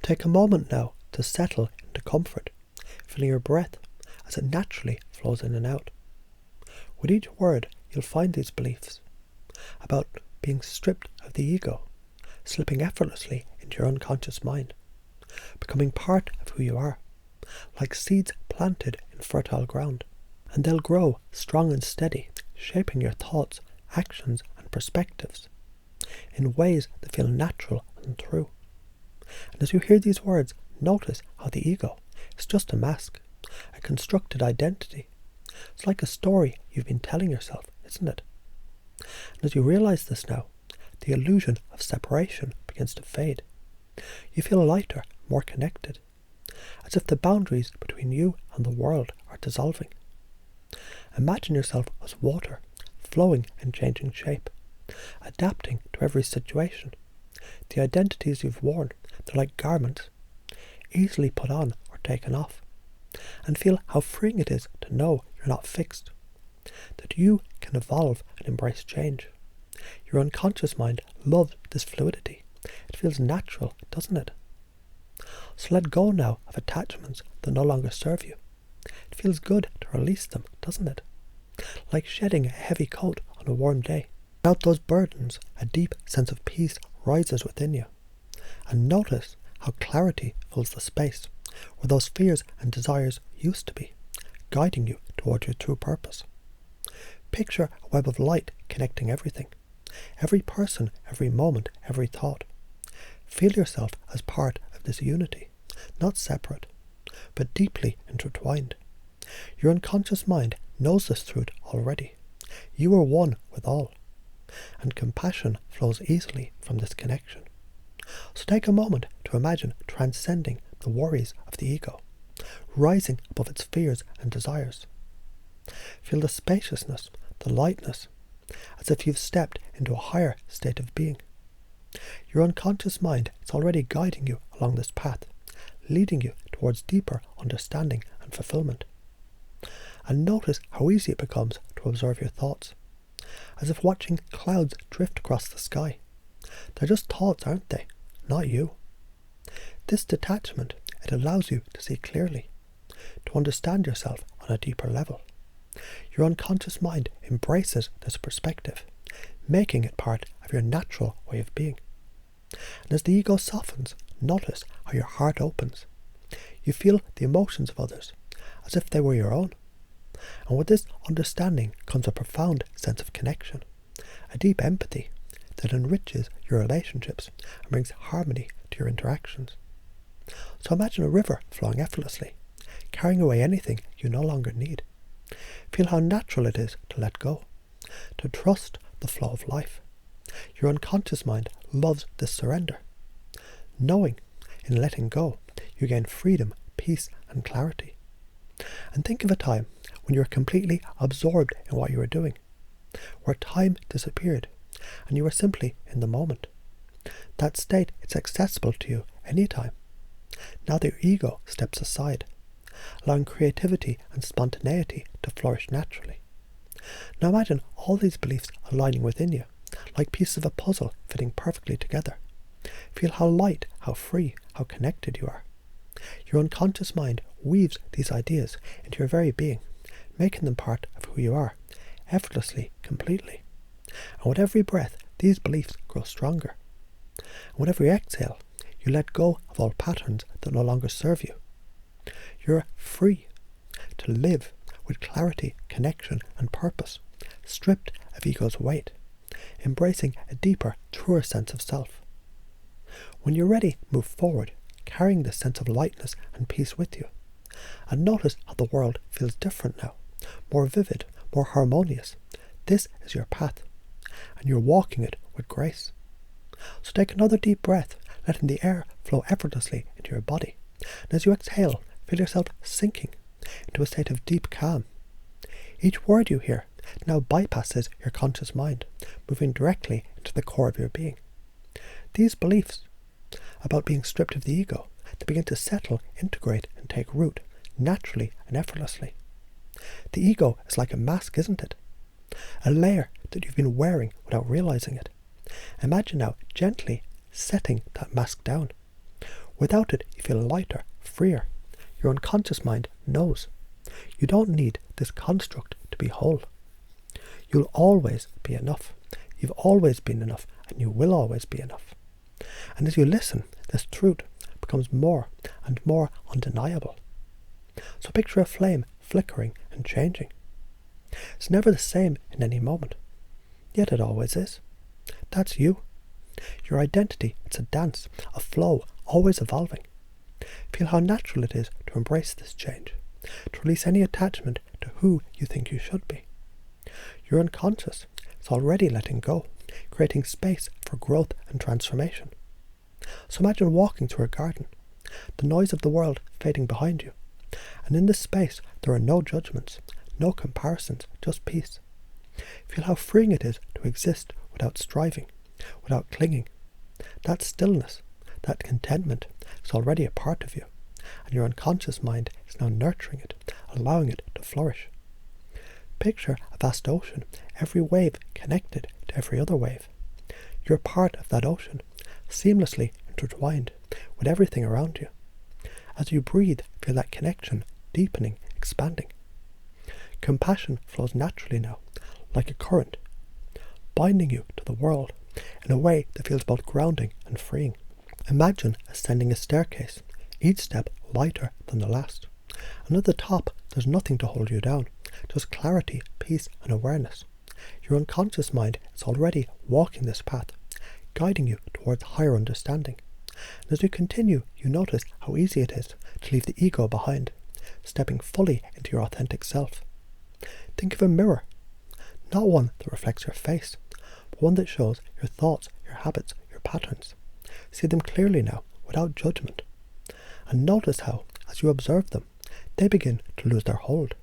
Take a moment now to settle into comfort, feeling your breath as it naturally flows in and out. With each word, you'll find these beliefs about being stripped of the ego, slipping effortlessly into your unconscious mind, becoming part of who you are, like seeds planted in fertile ground. And they'll grow strong and steady, shaping your thoughts, actions and perspectives in ways that feel natural and true. And as you hear these words, notice how the ego is just a mask, a constructed identity. It's like a story you've been telling yourself, isn't it? And as you realize this now, the illusion of separation begins to fade. You feel lighter, more connected, as if the boundaries between you and the world are dissolving. Imagine yourself as water, flowing and changing shape, adapting to every situation. The identities you've worn, they're like garments, easily put on or taken off. And feel how freeing it is to know you're not fixed, that you can evolve and embrace change. Your unconscious mind loves this fluidity. It feels natural, doesn't it? So let go now of attachments that no longer serve you. It feels good to release them, doesn't it? Like shedding a heavy coat on a warm day. Without those burdens, a deep sense of peace rises within you. And notice how clarity fills the space where those fears and desires used to be, guiding you towards your true purpose. Picture a web of light connecting everything, every person, every moment, every thought. Feel yourself as part of this unity, not separate, but deeply intertwined. Your unconscious mind knows this truth already. You are one with all, and compassion flows easily from this connection. So take a moment to imagine transcending the worries of the ego, rising above its fears and desires. Feel the spaciousness, the lightness, as if you've stepped into a higher state of being. Your unconscious mind is already guiding you along this path, leading you towards deeper understanding and fulfillment. And notice how easy it becomes to observe your thoughts, as if watching clouds drift across the sky. They're just thoughts, aren't they? Not you. This detachment, it allows you to see clearly, to understand yourself on a deeper level. Your unconscious mind embraces this perspective, making it part of your natural way of being. And as the ego softens, notice how your heart opens. You feel the emotions of others, as if they were your own. And with this understanding comes a profound sense of connection, a deep empathy that enriches your relationships and brings harmony to your interactions. So imagine a river flowing effortlessly, carrying away anything you no longer need. Feel how natural it is to let go, to trust the flow of life. Your unconscious mind loves this surrender. Knowing, in letting go, you gain freedom, peace and clarity. And think of a time when you were completely absorbed in what you were doing, where time disappeared and you were simply in the moment. That state is accessible to you anytime. Now that your ego steps aside, allowing creativity and spontaneity to flourish naturally. Now imagine all these beliefs aligning within you, like pieces of a puzzle fitting perfectly together. Feel how light, how free, how connected you are. Your unconscious mind weaves these ideas into your very being, making them part of who you are, effortlessly, completely. And with every breath, these beliefs grow stronger. And with every exhale, you let go of all patterns that no longer serve you. You're free to live with clarity, connection and purpose, stripped of ego's weight, embracing a deeper, truer sense of self. When you're ready, move forward, carrying this sense of lightness and peace with you. And notice how the world feels different now, more vivid, more harmonious. This is your path, and you're walking it with grace. So take another deep breath, letting the air flow effortlessly into your body. And as you exhale, feel yourself sinking into a state of deep calm. Each word you hear now bypasses your conscious mind, moving directly into the core of your being. These beliefs about being stripped of the ego, they begin to settle, integrate and take root, naturally and effortlessly. The ego is like a mask, isn't it? A layer that you've been wearing without realizing it. Imagine now gently setting that mask down, Without it, you feel lighter, freer. Your unconscious mind knows. You don't need this construct to be whole. You'll always be enough. You've always been enough, and you will always be enough. And as you listen, this truth becomes more and more undeniable. So picture a flame flickering and changing. It's never the same in any moment, yet it always is. That's you. Your identity, it's a dance, a flow, always evolving. Feel how natural it is to embrace this change, to release any attachment to who you think you should be. Your unconscious is already letting go, creating space for growth and transformation. So imagine walking through a garden, the noise of the world fading behind you, and in this space there are no judgments, no comparisons, just peace. Feel how freeing it is to exist without striving, without clinging. That stillness, that contentment is already a part of you, and your unconscious mind is now nurturing it, allowing it to flourish. Picture a vast ocean, every wave connected to every other wave. You're part of that ocean, seamlessly intertwined with everything around you. As you breathe, feel that connection deepening, expanding. Compassion flows naturally now, like a current, binding you to the world in a way that feels both grounding and freeing. Imagine ascending a staircase, each step lighter than the last. And at the top, there's nothing to hold you down, just clarity, peace, and awareness. Your unconscious mind is already walking this path, guiding you towards higher understanding. And as you continue, you notice how easy it is to leave the ego behind, stepping fully into your authentic self. Think of a mirror, not one that reflects your face, but one that shows your thoughts, your habits, your patterns. See them clearly now, without judgment. And notice how, as you observe them, they begin to lose their hold.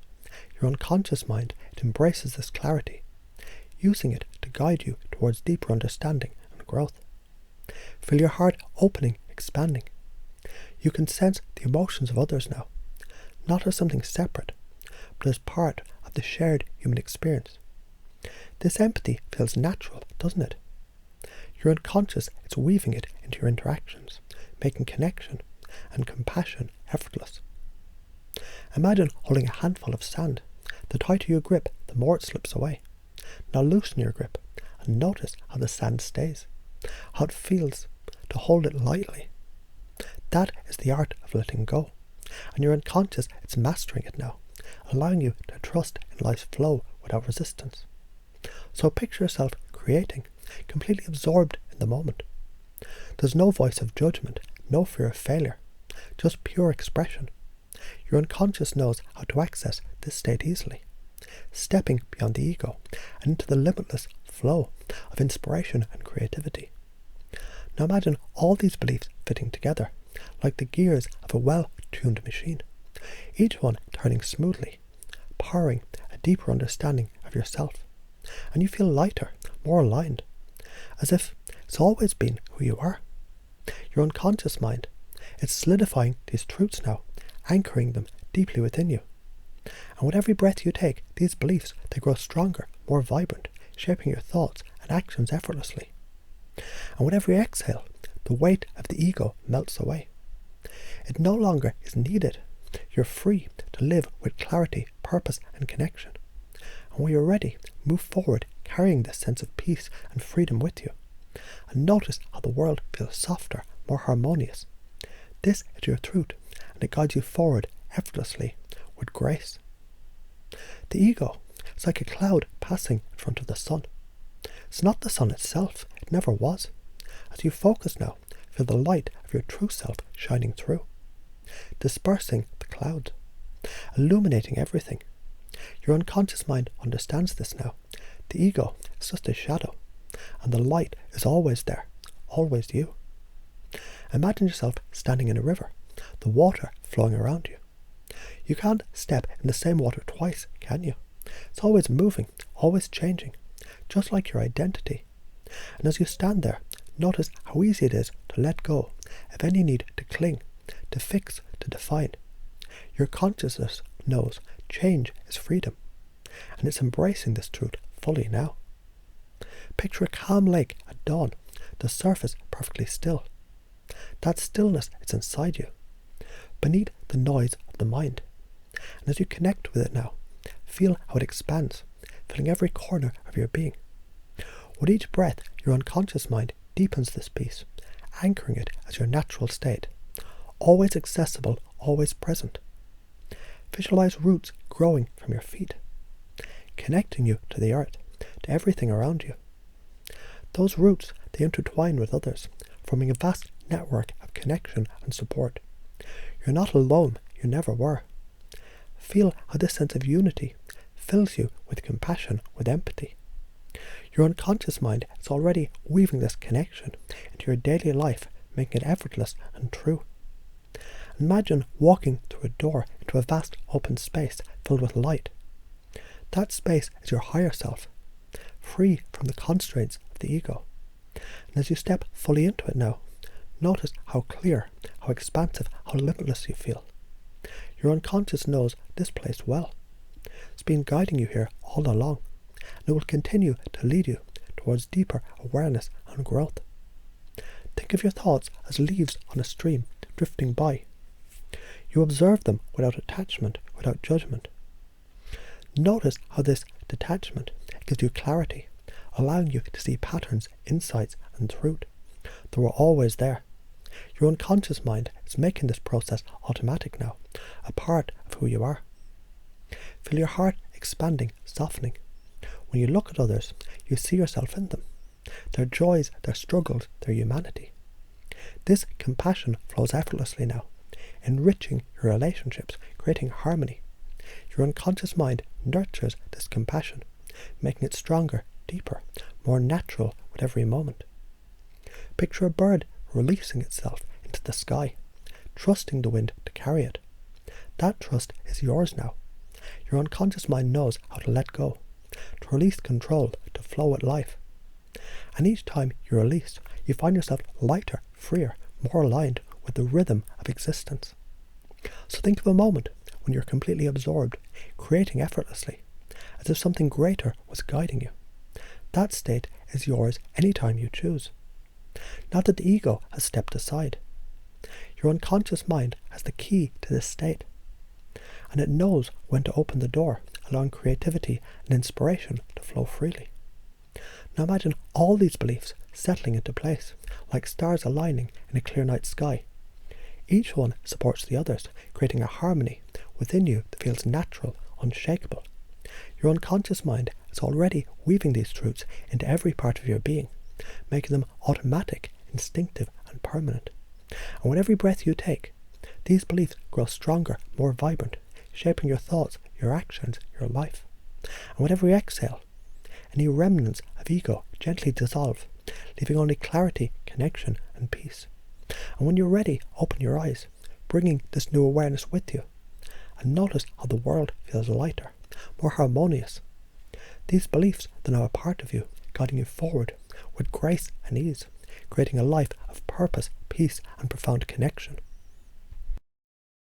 Your unconscious mind, it embraces this clarity, using it to guide you towards deeper understanding and growth. Feel your heart opening, expanding. You can sense the emotions of others now, not as something separate, but as part of the shared human experience. This empathy feels natural, doesn't it? Your unconscious is weaving it into your interactions, making connection and compassion effortless. Imagine holding a handful of sand. The tighter you grip, the more it slips away. Now loosen your grip and notice how the sand stays, how it feels to hold it lightly. That is the art of letting go, and your unconscious is mastering it now, allowing you to trust in life's flow without resistance. So picture yourself creating, completely absorbed in the moment. There's no voice of judgment, no fear of failure, just pure expression. Your unconscious knows how to access this state easily, stepping beyond the ego and into the limitless flow of inspiration and creativity. Now imagine all these beliefs fitting together, like the gears of a well-tuned machine, each one turning smoothly, powering a deeper understanding of yourself. And you feel lighter, more aligned, as if it's always been who you are. Your unconscious mind, it's solidifying these truths now, anchoring them deeply within you. And with every breath you take, these beliefs, they grow stronger, more vibrant, shaping your thoughts and actions effortlessly. And with every exhale, the weight of the ego melts away. It no longer is needed. You're free to live with clarity, purpose, and connection. And when you're ready, move forward, carrying this sense of peace and freedom with you. And notice how the world feels softer, more harmonious. This is your truth, and it guides you forward effortlessly with grace. The ego is like a cloud passing in front of the sun. It's not the sun itself, it never was. As you focus now, feel the light of your true self shining through, dispersing the cloud, illuminating everything. Your unconscious mind understands this now. The ego is just a shadow, and the light is always there, always you. Imagine yourself standing in a river, the water flowing around you. You can't step in the same water twice, can you? It's always moving, always changing, just like your identity. And as you stand there, notice how easy it is to let go of any need to cling, to fix, to define. Your consciousness knows change is freedom, and it's embracing this truth fully now. Picture a calm lake at dawn, the surface perfectly still. That stillness is inside you, beneath the noise of the mind. And as you connect with it now, feel how it expands, filling every corner of your being. With each breath, your unconscious mind deepens this peace, anchoring it as your natural state, always accessible, always present. Visualize roots growing from your feet, connecting you to the earth, to everything around you. Those roots, they intertwine with others, forming a vast network of connection and support. You're not alone, you never were. Feel how this sense of unity fills you with compassion, with empathy. Your unconscious mind is already weaving this connection into your daily life, making it effortless and true. Imagine walking through a door into a vast open space filled with light. That space is your higher self, free from the constraints of the ego. And as you step fully into it now, notice how clear, how expansive, how limitless you feel. Your unconscious knows this place well. It's been guiding you here all along, and it will continue to lead you towards deeper awareness and growth. Think of your thoughts as leaves on a stream drifting by. You observe them without attachment, without judgment. Notice how this detachment gives you clarity, allowing you to see patterns, insights, and truth. They were always there. Your unconscious mind is making this process automatic now, a part of who you are. Feel your heart expanding, softening. When you look at others, you see yourself in them. Their joys, their struggles, their humanity. This compassion flows effortlessly now, enriching your relationships, creating harmony. Your unconscious mind nurtures this compassion, making it stronger, deeper, more natural with every moment. Picture a bird releasing itself into the sky, trusting the wind to carry it. That trust is yours now. Your unconscious mind knows how to let go, to release control, to flow with life. And each time you release, you find yourself lighter, freer, more aligned with the rhythm of existence. So think of a moment when you're completely absorbed, creating effortlessly, as if something greater was guiding you. That state is yours anytime you choose. Now that the ego has stepped aside, your unconscious mind has the key to this state, and it knows when to open the door, allowing creativity and inspiration to flow freely. Now imagine all these beliefs settling into place, like stars aligning in a clear night sky. Each one supports the others, creating a harmony within you that feels natural, unshakable. Your unconscious mind is already weaving these truths into every part of your being, making them automatic, instinctive, and permanent. And with every breath you take, these beliefs grow stronger, more vibrant, shaping your thoughts, your actions, your life. And with every exhale, any remnants of ego gently dissolve, leaving only clarity, connection, and peace. And when you're ready, open your eyes, bringing this new awareness with you, and notice how the world feels lighter, more harmonious. These beliefs are now a part of you, guiding you forward with grace and ease, creating a life of purpose, peace, and profound connection.